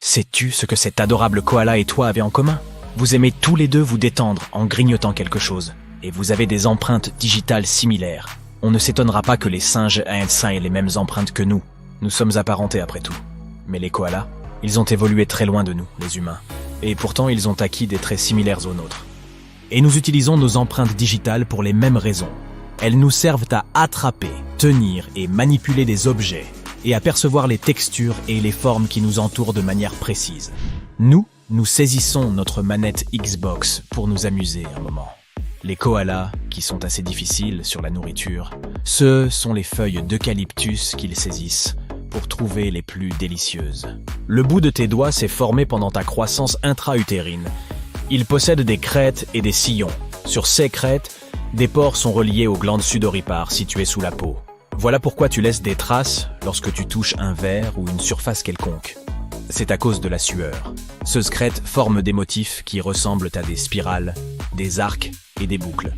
Sais-tu ce que cet adorable koala et toi avez en commun? Vous aimez tous les deux vous détendre en grignotant quelque chose, et vous avez des empreintes digitales similaires. On ne s'étonnera pas que les singes aient les mêmes empreintes que nous. Nous sommes apparentés après tout. Mais les koalas, ils ont évolué très loin de nous, les humains. Et pourtant, ils ont acquis des traits similaires aux nôtres. Et nous utilisons nos empreintes digitales pour les mêmes raisons. Elles nous servent à attraper, tenir et manipuler des objets, et à percevoir les textures et les formes qui nous entourent de manière précise. Nous saisissons notre manette Xbox pour nous amuser un moment. Les koalas, qui sont assez difficiles sur la nourriture, ce sont les feuilles d'eucalyptus qu'ils saisissent pour trouver les plus délicieuses. Le bout de tes doigts s'est formé pendant ta croissance intra-utérine. Il possède des crêtes et des sillons. Sur ces crêtes, des pores sont reliés aux glandes sudoripares situées sous la peau. Voilà pourquoi tu laisses des traces lorsque tu touches un verre ou une surface quelconque. C'est à cause de la sueur. Ces crêtes forment des motifs qui ressemblent à des spirales, des arcs et des boucles.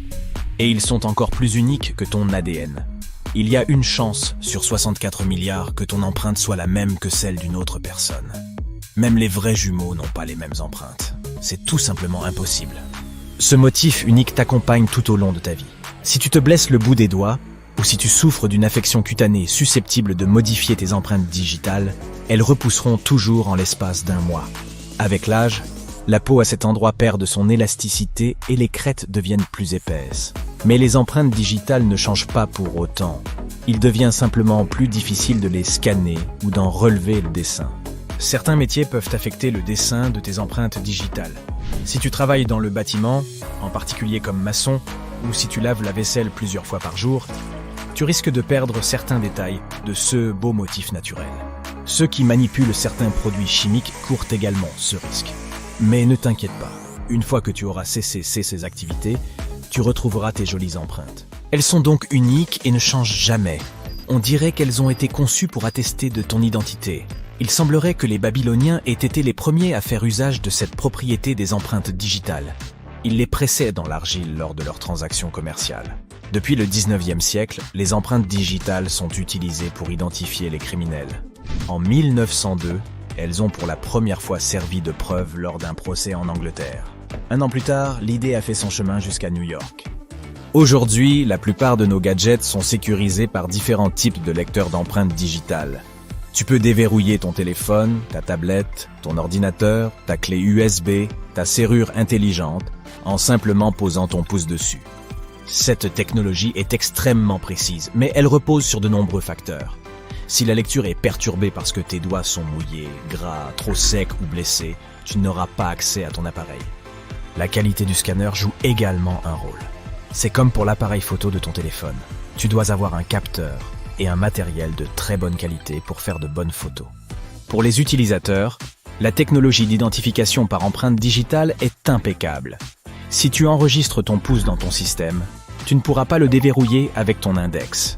Et ils sont encore plus uniques que ton ADN. Il y a une chance sur 64 milliards que ton empreinte soit la même que celle d'une autre personne. Même les vrais jumeaux n'ont pas les mêmes empreintes. C'est tout simplement impossible. Ce motif unique t'accompagne tout au long de ta vie. Si tu te blesses le bout des doigts, ou si tu souffres d'une affection cutanée susceptible de modifier tes empreintes digitales, elles repousseront toujours en l'espace d'un mois. Avec l'âge, la peau à cet endroit perd de son élasticité et les crêtes deviennent plus épaisses. Mais les empreintes digitales ne changent pas pour autant. Il devient simplement plus difficile de les scanner ou d'en relever le dessin. Certains métiers peuvent affecter le dessin de tes empreintes digitales. Si tu travailles dans le bâtiment, en particulier comme maçon, ou si tu laves la vaisselle plusieurs fois par jour, tu risques de perdre certains détails de ce beau motif naturel. Ceux qui manipulent certains produits chimiques courent également ce risque. Mais ne t'inquiète pas, une fois que tu auras cessé ces activités, tu retrouveras tes jolies empreintes. Elles sont donc uniques et ne changent jamais. On dirait qu'elles ont été conçues pour attester de ton identité. Il semblerait que les Babyloniens aient été les premiers à faire usage de cette propriété des empreintes digitales. Ils les pressaient dans l'argile lors de leurs transactions commerciales. Depuis le 19e siècle, les empreintes digitales sont utilisées pour identifier les criminels. En 1902, elles ont pour la première fois servi de preuve lors d'un procès en Angleterre. Un an plus tard, l'idée a fait son chemin jusqu'à New York. Aujourd'hui, la plupart de nos gadgets sont sécurisés par différents types de lecteurs d'empreintes digitales. Tu peux déverrouiller ton téléphone, ta tablette, ton ordinateur, ta clé USB, ta serrure intelligente, en simplement posant ton pouce dessus. Cette technologie est extrêmement précise, mais elle repose sur de nombreux facteurs. Si la lecture est perturbée parce que tes doigts sont mouillés, gras, trop secs ou blessés, tu n'auras pas accès à ton appareil. La qualité du scanner joue également un rôle. C'est comme pour l'appareil photo de ton téléphone. Tu dois avoir un capteur et un matériel de très bonne qualité pour faire de bonnes photos. Pour les utilisateurs, la technologie d'identification par empreinte digitale est impeccable. Si tu enregistres ton pouce dans ton système, tu ne pourras pas le déverrouiller avec ton index.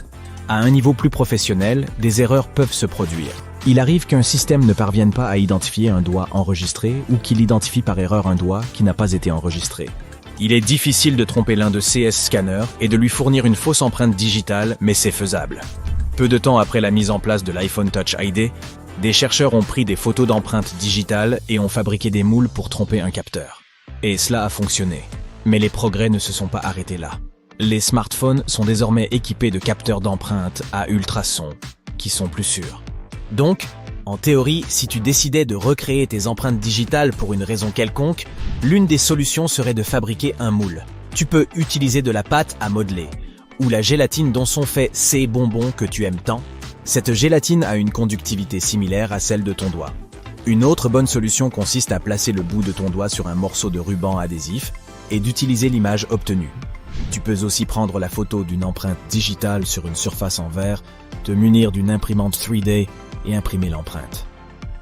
À un niveau plus professionnel, des erreurs peuvent se produire. Il arrive qu'un système ne parvienne pas à identifier un doigt enregistré ou qu'il identifie par erreur un doigt qui n'a pas été enregistré. Il est difficile de tromper l'un de CS scanners et de lui fournir une fausse empreinte digitale, mais c'est faisable. Peu de temps après la mise en place de l'iPhone Touch ID, des chercheurs ont pris des photos d'empreintes digitales et ont fabriqué des moules pour tromper un capteur. Et cela a fonctionné. Mais les progrès ne se sont pas arrêtés là. Les smartphones sont désormais équipés de capteurs d'empreintes à ultrasons, qui sont plus sûrs. Donc, en théorie, si tu décidais de recréer tes empreintes digitales pour une raison quelconque, l'une des solutions serait de fabriquer un moule. Tu peux utiliser de la pâte à modeler, ou la gélatine dont sont faits ces bonbons que tu aimes tant. Cette gélatine a une conductivité similaire à celle de ton doigt. Une autre bonne solution consiste à placer le bout de ton doigt sur un morceau de ruban adhésif et d'utiliser l'image obtenue. Tu peux aussi prendre la photo d'une empreinte digitale sur une surface en verre, te munir d'une imprimante 3D et imprimer l'empreinte.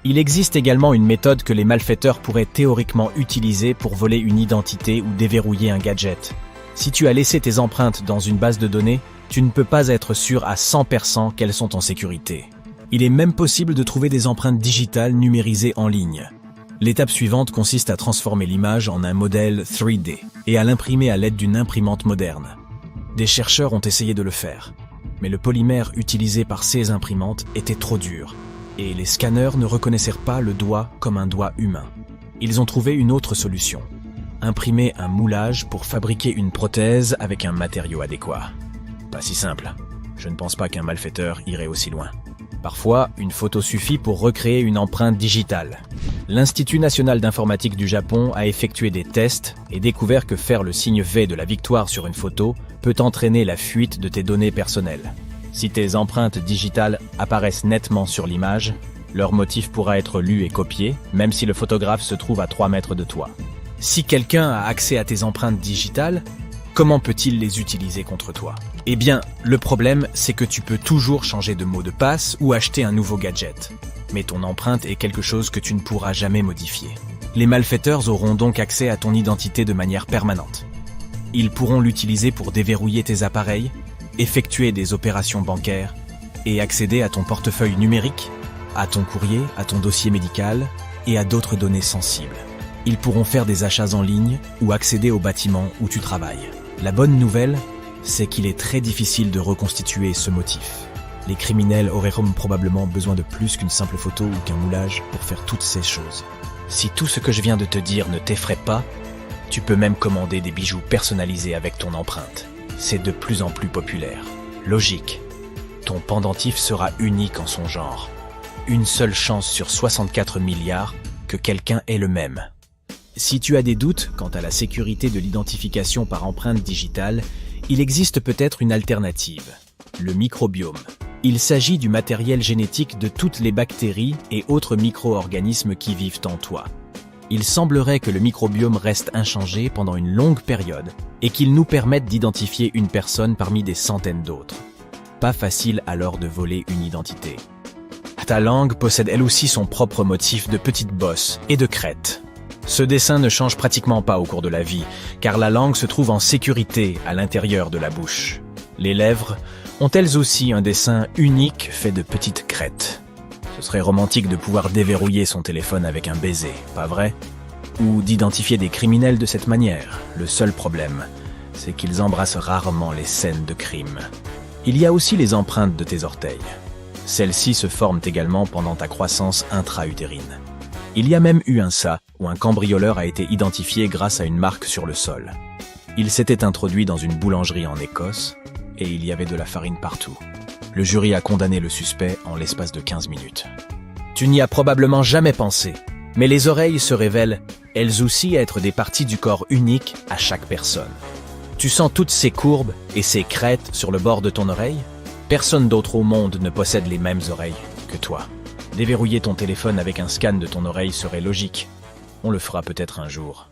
Il existe également une méthode que les malfaiteurs pourraient théoriquement utiliser pour voler une identité ou déverrouiller un gadget. Si tu as laissé tes empreintes dans une base de données, tu ne peux pas être sûr à 100% qu'elles sont en sécurité. Il est même possible de trouver des empreintes digitales numérisées en ligne. L'étape suivante consiste à transformer l'image en un modèle 3D et à l'imprimer à l'aide d'une imprimante moderne. Des chercheurs ont essayé de le faire, mais le polymère utilisé par ces imprimantes était trop dur. Et les scanners ne reconnaissèrent pas le doigt comme un doigt humain. Ils ont trouvé une autre solution. Imprimer un moulage pour fabriquer une prothèse avec un matériau adéquat. Pas si simple. Je ne pense pas qu'un malfaiteur irait aussi loin. Parfois, une photo suffit pour recréer une empreinte digitale. L'Institut national d'informatique du Japon a effectué des tests et découvert que faire le signe V de la victoire sur une photo peut entraîner la fuite de tes données personnelles. Si tes empreintes digitales apparaissent nettement sur l'image, leur motif pourra être lu et copié, même si le photographe se trouve à 3 mètres de toi. Si quelqu'un a accès à tes empreintes digitales, comment peut-il les utiliser contre toi? Eh bien, le problème, c'est que tu peux toujours changer de mot de passe ou acheter un nouveau gadget. Mais ton empreinte est quelque chose que tu ne pourras jamais modifier. Les malfaiteurs auront donc accès à ton identité de manière permanente. Ils pourront l'utiliser pour déverrouiller tes appareils, effectuer des opérations bancaires et accéder à ton portefeuille numérique, à ton courrier, à ton dossier médical et à d'autres données sensibles. Ils pourront faire des achats en ligne ou accéder au bâtiment où tu travailles. La bonne nouvelle, c'est qu'il est très difficile de reconstituer ce motif. Les criminels auraient probablement besoin de plus qu'une simple photo ou qu'un moulage pour faire toutes ces choses. Si tout ce que je viens de te dire ne t'effraie pas, tu peux même commander des bijoux personnalisés avec ton empreinte. C'est de plus en plus populaire. Logique. Ton pendentif sera unique en son genre. Une seule chance sur 64 milliards que quelqu'un ait le même. Si tu as des doutes quant à la sécurité de l'identification par empreinte digitale, il existe peut-être une alternative, le microbiome. Il s'agit du matériel génétique de toutes les bactéries et autres micro-organismes qui vivent en toi. Il semblerait que le microbiome reste inchangé pendant une longue période et qu'il nous permette d'identifier une personne parmi des centaines d'autres. Pas facile alors de voler une identité. Ta langue possède elle aussi son propre motif de petites bosses et de crêtes. Ce dessin ne change pratiquement pas au cours de la vie, car la langue se trouve en sécurité à l'intérieur de la bouche. Les lèvres ont elles aussi un dessin unique fait de petites crêtes. Ce serait romantique de pouvoir déverrouiller son téléphone avec un baiser, pas vrai? Ou d'identifier des criminels de cette manière. Le seul problème, c'est qu'ils embrassent rarement les scènes de crime. Il y a aussi les empreintes de tes orteils. Celles-ci se forment également pendant ta croissance intra-utérine. Il y a même eu un cas où un cambrioleur a été identifié grâce à une marque sur le sol. Il s'était introduit dans une boulangerie en Écosse et il y avait de la farine partout. Le jury a condamné le suspect en l'espace de 15 minutes. Tu n'y as probablement jamais pensé, mais les oreilles se révèlent, elles aussi, être des parties du corps uniques à chaque personne. Tu sens toutes ces courbes et ces crêtes sur le bord de ton oreille? Personne d'autre au monde ne possède les mêmes oreilles que toi. Déverrouiller ton téléphone avec un scan de ton oreille serait logique. On le fera peut-être un jour.